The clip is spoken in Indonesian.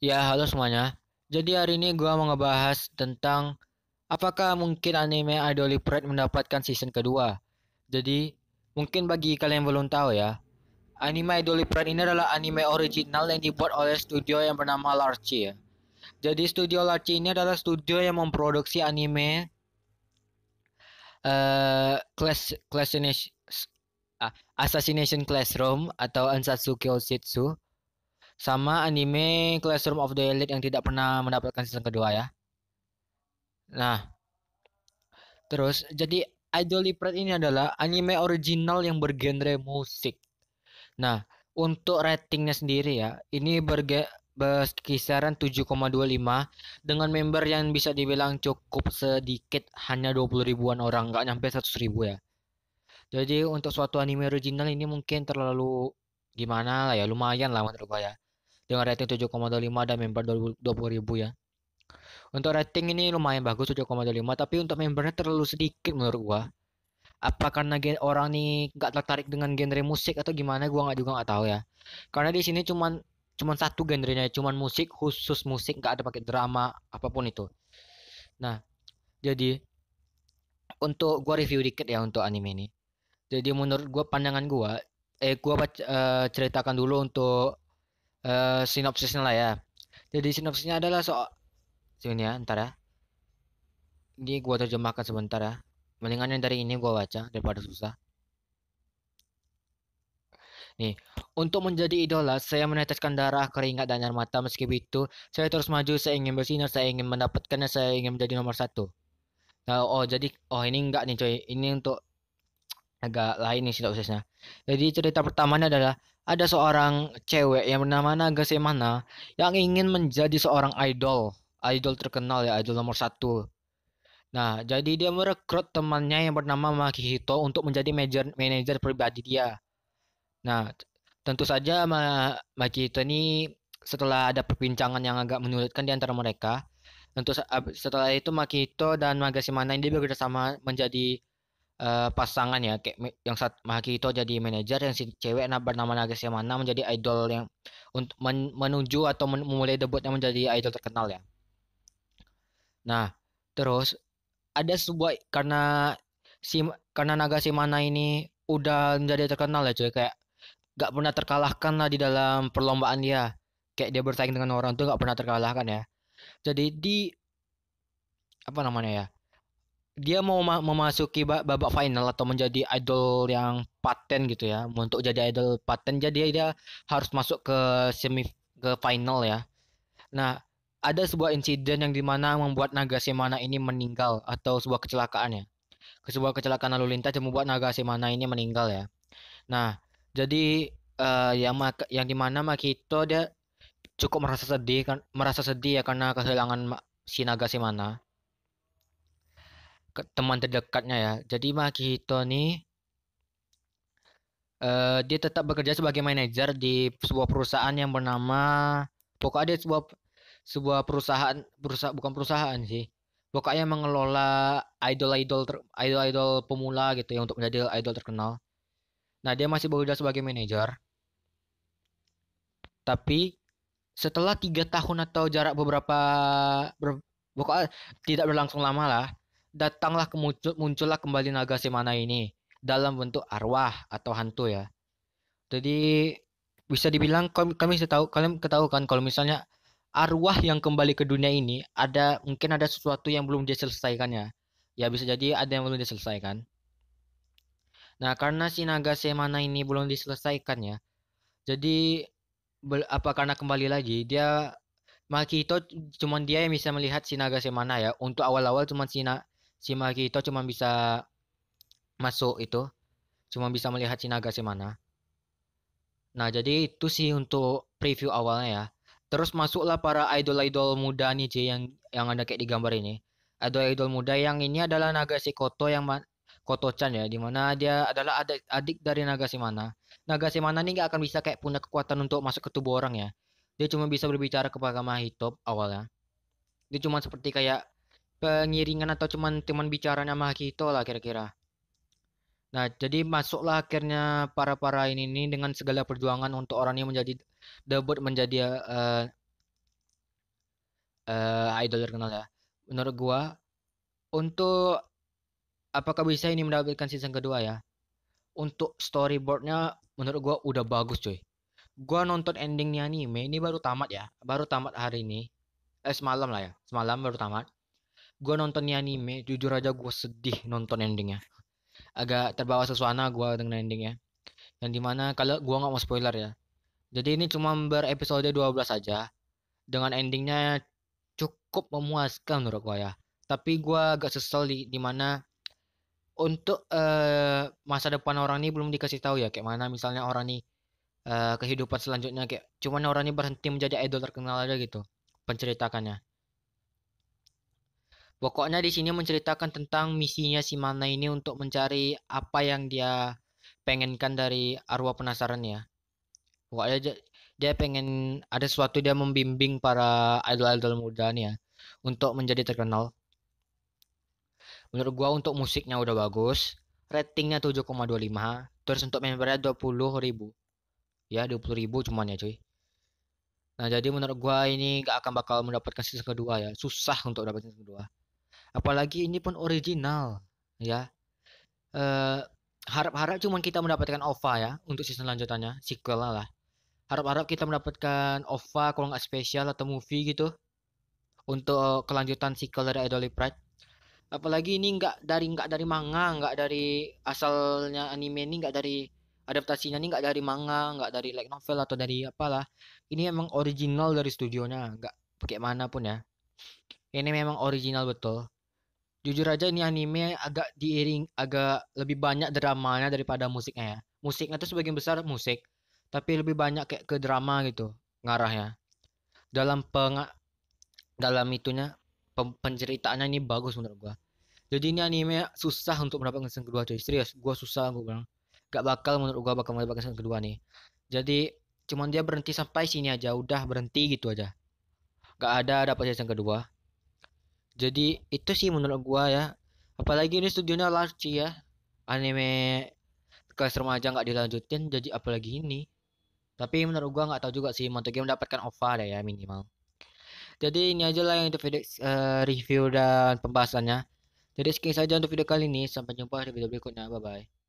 Ya, halo semuanya. Jadi hari ini gua mau ngebahas tentang apakah mungkin anime Idol Pride mendapatkan season kedua. Jadi, mungkin bagi kalian yang belum tahu ya, anime Idol Pride ini adalah anime original yang dibuat oleh studio yang bernama Larchi ya. Jadi studio Larchi ini adalah studio yang memproduksi anime Class Assassination Classroom atau Ansatsu Kyoshitsu sama anime Classroom of the Elite yang tidak pernah mendapatkan season kedua ya. Nah, terus, jadi Idol Pride ini adalah anime original yang bergenre musik. Nah, untuk ratingnya sendiri ya, ini berkisaran 7,25 dengan member yang bisa dibilang cukup sedikit, hanya 20 ribuan orang, nggak nyampe 100 ribu ya. Jadi untuk suatu anime original ini mungkin terlalu gimana lah ya, lumayan lah menurut gua ya. Dengan rating 7,25 dan member 20 ribu ya. Untuk rating ini lumayan bagus 7,25, tapi untuk membernya terlalu sedikit menurut gua. Apa karena orang nih nggak tertarik dengan genre musik atau gimana, gua nggak juga nggak tahu ya. Karena di sini cuman cuman satu genrenya, cuman musik, khusus musik, nggak ada pakai drama apapun itu. Nah, jadi untuk gua review dikit ya untuk anime ini. Jadi menurut gua, pandangan gua, ceritakan dulu untuk sinopsisnya lah ya. Jadi sinopsisnya adalah soal sini ya, ntar ya. Ini gua terjemahkan sebentar ya. Mendingan yang dari ini gua baca daripada susah. Nih, untuk menjadi idola, saya meneteskan darah, keringat, dan air mata. Meski begitu, saya terus maju. Saya ingin bersinar, saya ingin mendapatkannya, saya ingin menjadi nomor satu. Nah, ini enggak nih coy. Ini untuk agak lain nih sinopsisnya. Jadi cerita pertamanya adalah ada seorang cewek yang bernama Nagasemana yang ingin menjadi seorang idol. Idol terkenal ya, idol nomor satu. Nah, jadi dia merekrut temannya yang bernama Makihito untuk menjadi manajer pribadi dia. Nah, tentu saja Makihito ini, setelah ada perbincangan yang agak menyulitkan di antara mereka, setelah itu Makihito dan Magashimana ini bekerja sama menjadi pasangan ya, kayak yang Makihito jadi manajer, yang si cewek bernama Nagashimana menjadi idol yang untuk menuju atau memulai debutnya menjadi idol terkenal ya. Nah, terus ada sebuah si karena Nagashimana ini udah menjadi terkenal ya cuy, kayak gak pernah terkalahkan lah di dalam perlombaan dia. Kayak dia bersaing dengan orang tuh gak pernah terkalahkan ya. Jadi apa namanya ya? Dia mau memasuki babak final atau menjadi idol yang paten gitu ya. Untuk jadi idol paten, jadi dia harus masuk ke final ya. Nah, ada sebuah insiden yang dimana membuat Nagashimana ini meninggal, atau sebuah kecelakaan ya. Sebuah kecelakaan lalu lintas yang membuat Nagashimana ini meninggal ya. Nah, jadi yang dimana Makito dia cukup merasa sedih ya karena kehilangan si Nagashimana, teman terdekatnya ya. Jadi Makito nih dia tetap bekerja sebagai manajer di sebuah perusahaan yang bernama, pokoknya ada sebuah bukan perusahaan sih. Pokoknya mengelola idol-idol pemula gitu ya, untuk menjadi idol terkenal. Nah, dia masih bekerja sebagai manajer, tapi setelah 3 tahun atau jarak pokoknya tidak berlangsung lama lah, muncullah kembali Nagasemana ini dalam bentuk arwah atau hantu ya. Jadi bisa dibilang, kalian ketahui kan, kalau misalnya arwah yang kembali ke dunia ini, mungkin ada sesuatu yang belum diselesaikan ya. Ya bisa jadi ada yang belum diselesaikan. Nah, karena si Nagasemana ini belum diselesaikan ya. Jadi apa karena kembali lagi Makito, cuman dia yang bisa melihat si Nagasemana ya. Untuk awal-awal cuman si Makito cuma bisa masuk itu, cuma bisa melihat si Nagasemana. Nah, jadi itu sih untuk preview awalnya ya. Terus masuklah para idol-idol muda nih, C, yang ada kayak di gambar ini. Idol-idol muda yang ini adalah Nagashikoto, Koto-chan ya, dimana dia adalah adik dari Nagasemana. Nagasemana ini nggak akan bisa kayak punya kekuatan untuk masuk ke tubuh orang ya. Dia cuma bisa berbicara kepada Mahito awalnya. Dia cuma seperti kayak pengiringan atau cuman teman bicaranya Mahito lah kira-kira. Nah, jadi masuklah akhirnya para ini dengan segala perjuangan untuk orang ini debut menjadi idol terkenal ya. Menurut gua untuk apakah bisa ini mendapatkan season kedua ya? Untuk storyboardnya menurut gua udah bagus cuy. Gua nonton endingnya anime ini baru tamat ya, baru tamat hari ini. Semalam lah ya, semalam baru tamat. Gua nonton nih anime, jujur aja gua sedih nonton endingnya. Agak terbawa suasana gua dengan endingnya. Yang dimana kalau gua nggak mau spoiler ya. Jadi ini cuma berepisode 12 saja. Dengan endingnya cukup memuaskan menurut gua ya. Tapi gua agak sesel di mana untuk masa depan orang ini belum dikasih tahu ya. Kayak mana misalnya orang ini kehidupan selanjutnya kayak cuman orang ini berhenti menjadi idol terkenal aja gitu. Penceritakannya. Pokoknya di sini menceritakan tentang misinya si Mana ini untuk mencari apa yang dia pengenkan dari arwah penasaran ya. Pokoknya dia pengen ada sesuatu dia membimbing para idol-idol muda nih ya untuk menjadi terkenal. Menurut gua untuk musiknya udah bagus, ratingnya 7,25, terus untuk membernya 20.000. Ya, 20.000 cuman ya cuy. Nah, jadi menurut gua ini gak akan bakal mendapatkan season kedua ya. Susah untuk dapatkan season kedua. Apalagi ini pun original ya. Eh harap-harap cuman kita mendapatkan OVA ya untuk season lanjutannya, sequel lah. Harap-harap kita mendapatkan OVA kalau nggak spesial atau movie gitu untuk kelanjutan sequel dari Idol Pride. Apalagi ini nggak dari manga, nggak dari asalnya anime ini, nggak dari adaptasinya ini, nggak dari manga, nggak dari light novel atau dari apalah. Ini emang original dari studionya, nggak pakai mana pun ya. Ini memang original betul. Jujur aja ini anime agak lebih banyak dramanya daripada musiknya ya. Musiknya tuh sebagian besar musik, tapi lebih banyak kayak ke drama gitu ngarahnya. Dalam dalam itunya penceritaannya ini bagus menurut gua. Jadi ini anime susah untuk mendapatkan season kedua cuy. Serius, gua susah gua bilang. Gak bakal menurut gua bakal mendapatkan season kedua nih. Jadi cuman dia berhenti sampai sini aja, udah berhenti gitu aja. Gak ada dapat season kedua. Jadi itu sih menurut gua ya. Apalagi ini studionya Larchi ya. Anime kelas remaja nggak dilanjutin, jadi apalagi ini. Tapi menurut gua nggak tahu juga sih. Montoya mendapatkan OVA deh ya minimal. Jadi ini aja lah yang untuk video review dan pembahasannya. Jadi sekian saja untuk video kali ini. Sampai jumpa di video berikutnya. Bye bye.